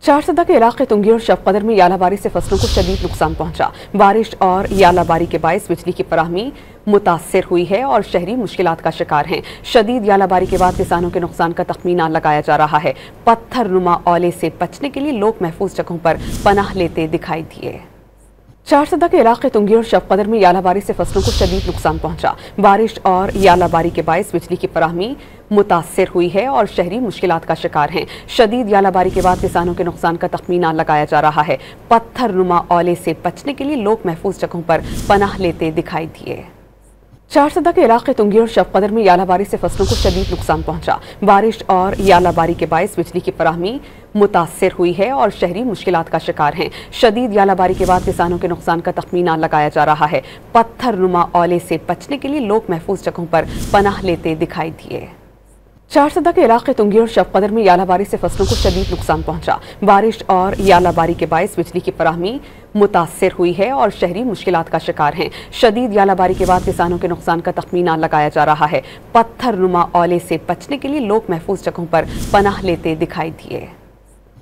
चारसदा के इलाके तुंगी और शवकदर में यालाबारी से फसलों को शदीद नुकसान पहुंचा। बारिश और यालाबारी के बायस बिजली की फराहमी मुतासर हुई है और शहरी मुश्किलात का शिकार हैं। शदीद यालाबारी के बाद किसानों के नुकसान का तखमीना लगाया जा रहा है। पत्थर नुमा ओले से बचने के लिए लोग महफूज जगहों पर पनाह लेते दिखाई दिए। चारसदा के इलाके तुंगी और शवकदर में यालाबारी से फसलों को शदीद नुकसान पहुंचा। बारिश और यालाबारी के बायस बिजली की फराहमी मुतासर हुई है और शहरी मुश्किलात का शिकार हैं। शदीद यालाबारी के बाद किसानों के नुकसान का तखमीना लगाया जा रहा है। पत्थर नुमा ओले से बचने के लिए लोग महफूज जगहों पर पनाह लेते दिखाई दिए। चारसदा के इलाके तुंगी और शवकदर में यालाबारी से फसलों को शदीद नुकसान पहुंचा। बारिश और यालाबारी के बायस बिजली की फराहमी मुतासर हुई है और शहरी मुश्किलात का शिकार हैं। शदीद यालाबारी के बाद किसानों के नुकसान का तखमीना लगाया जा रहा है। पत्थर नुमा ओले से बचने के लिए लोग महफूज जगहों पर पनाह लेते दिखाई दिए। चारसदा के इलाके तुंगी और शवकदर में यालाबारी से फसलों को शदीद नुकसान पहुंचा। बारिश और यालाबारी के बायस बिजली की फराहमी मुतासर हुई है और शहरी मुश्किलात का शिकार हैं। शदीद यालाबारी के बाद किसानों के नुकसान का तखमीना लगाया जा रहा है। पत्थर नुमा ओले से बचने के लिए लोग महफूज जगहों पर पनाह लेते दिखाई दिए।